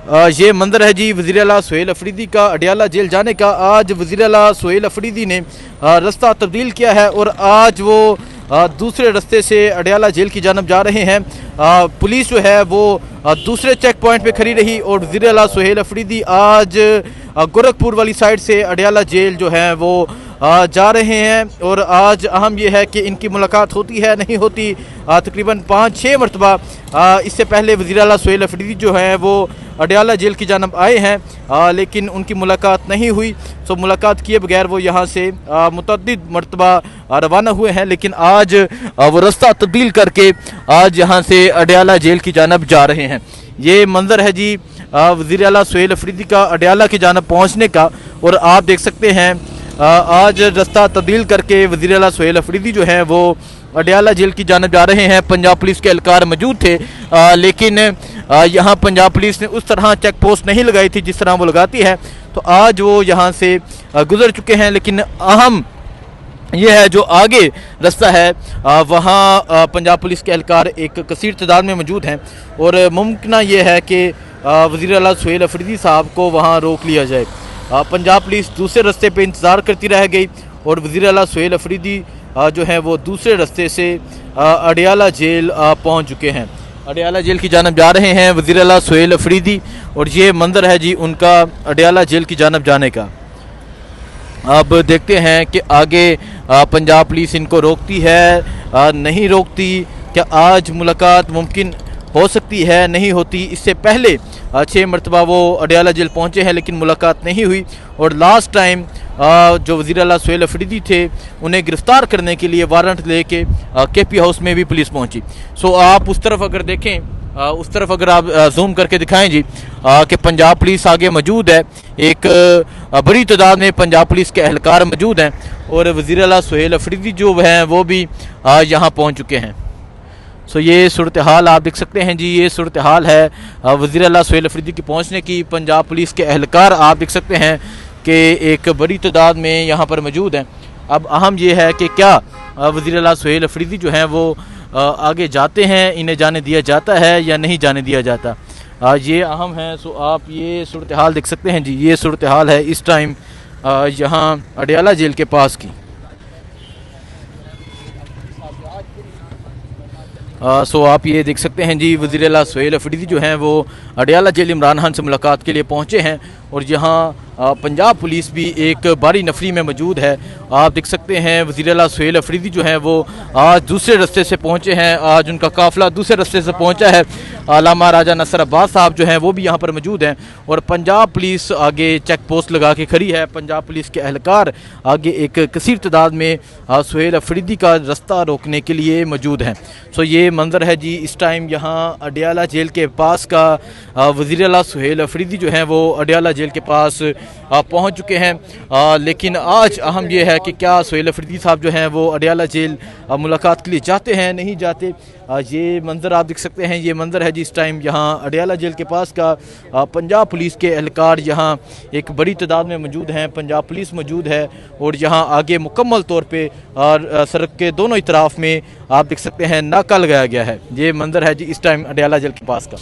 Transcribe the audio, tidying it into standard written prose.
ये मंजर है जी वज़ीर आला सुहेल अफरीदी का अडियाला जेल जाने का। आज वज़ीर आला सुहेल अफरीदी ने रास्ता तब्दील किया है और आज वो दूसरे रास्ते से अडियाला जेल की जानब जा रहे हैं। पुलिस जो है वो दूसरे चेक पॉइंट पे खड़ी रही और वज़ीर आला सुहेल अफरीदी आज गोरखपुर वाली साइड से अडियाला जेल जो है वो जा रहे हैं। और आज अहम ये है कि इनकी मुलाकात होती है नहीं होती। तकरीबन 5-6 मरतबा इससे पहले वज़ीर आला सुहेल अफरीदी जो हैं वो अडियाला जेल की जानब आए हैं, लेकिन उनकी मुलाकात नहीं हुई। सो मुलाकात किए बगैर वो यहाँ से मुतअद्दिद मरतबा रवाना हुए हैं, लेकिन आज वो रास्ता तब्दील करके आज यहाँ से अडियाला जेल की जानब जा रहे हैं। ये मंजर है जी वज़ीर आला सुहेल अफरीदी का अडियाला की जानब पहुँचने का। और आप देख सकते हैं आज रास्ता तब्दील करके वज़ीर आला सुहेल अफरीदी जो हैं वो अडियाला जेल की जानब जा रहे हैं। पंजाब पुलिस के एहलकार मौजूद थे, लेकिन यहाँ पंजाब पुलिस ने उस तरह चेक पोस्ट नहीं लगाई थी जिस तरह वो लगाती है। तो आज वो यहाँ से गुजर चुके हैं, लेकिन अहम ये है जो आगे रास्ता है वहाँ पंजाब पुलिस के एहलकार एक कसीर तादाद में मौजूद हैं और मुमकिन ये है कि वज़ीर आला सुहेल अफरीदी साहब को वहाँ रोक लिया जाए। पंजाब पुलिस दूसरे रास्ते पे इंतज़ार करती रह गई और वज़ीर आला सुहेल अफरीदी जो हैं वो दूसरे रास्ते से अडियाला जेल पहुंच चुके हैं। अडियाला जेल की जानब जा रहे हैं वज़ीर आला सुहेल अफरीदी और ये मंजर है जी उनका अडियाला जेल की जानब जाने का। अब देखते हैं कि आगे पंजाब पुलिस इनको रोकती है नहीं रोकती, क्या आज मुलाकात मुमकिन हो सकती है नहीं होती। इससे पहले 6 मरतबा वो अडियाला जेल पहुँचे हैं लेकिन मुलाकात नहीं हुई। और लास्ट टाइम जो वज़ीर आला सुहेल अफरीदी थे उन्हें गिरफ़्तार करने के लिए वारंट लेके KP हाउस में भी पुलिस पहुंची। सो आप उस तरफ अगर देखें, उस तरफ अगर आप जूम करके दिखाएं जी कि पंजाब पुलिस आगे मौजूद है, एक बड़ी तादाद में पंजाब पुलिस के एहलकार मौजूद हैं और वज़ीर आला सुहेल अफरीदी जो हैं वो भी यहाँ पहुँच चुके हैं। सो ये सूरत हाल आप देख सकते हैं जी, ये सूरत हाल है वज़ीर आला सुहेल अफरीदी की पहुँचने की। पंजाब पुलिस के एहलकार आप देख सकते हैं कि एक बड़ी तादाद में यहाँ पर मौजूद हैं। अब अहम ये है कि क्या वज़ीर आला सुहेल अफरीदी जो हैं वो आगे जाते हैं, इन्हें जाने दिया जाता है या नहीं जाने दिया जाता, ये अहम है। सो आप ये सूरत हाल देख सकते हैं जी, ये सूरत हाल है इस टाइम यहाँ अडियाला जेल के पास की। सो आप ये देख सकते हैं जी वज़ीर आला सुहेल अफरीदी जो हैं वो अडियाला जेल इमरान खान से मुलाकात के लिए पहुँचे हैं और यहाँ पंजाब पुलिस भी एक बारी नफरी में मौजूद है। आप देख सकते हैं वज़ीर आला सुहेल अफरीदी जो हैं वो आज दूसरे रास्ते से पहुँचे हैं, आज उनका काफ़िला दूसरे रास्ते से पहुँचा है। अल्लामा राजा नसर अब्बास साहब जो हैं वो भी यहाँ पर मौजूद हैं और पंजाब पुलिस आगे चेक पोस्ट लगा के खड़ी है। पंजाब पुलिस के एहलकार आगे एक कसीर तादाद में सुहेल अफरीदी का रास्ता रोकने के लिए मौजूद हैं। सो ये मंजर है जी इस टाइम यहाँ अडियाला जेल के पास का। वज़ीर आला सुहेल अफरीदी जो हैं वो अडियाला जेल के पास पहुंच चुके हैं, लेकिन आज अहम ये है कि क्या सुहेल अफरीदी साहब जो हैं वो अडियाला जेल मुलाकात के लिए जाते हैं नहीं जाते। ये मंजर आप देख सकते हैं, ये मंजर है जी इस टाइम यहाँ अडियाला जेल के पास का। पंजाब पुलिस के एहलकार यहाँ एक बड़ी तादाद में मौजूद हैं, पंजाब पुलिस मौजूद है और यहाँ आगे मुकम्मल तौर पे सड़क के दोनों इतराफ़ में आप देख सकते हैं नाका लगाया गया है। ये मंजर है जी इस टाइम अडियाला जेल के पास का।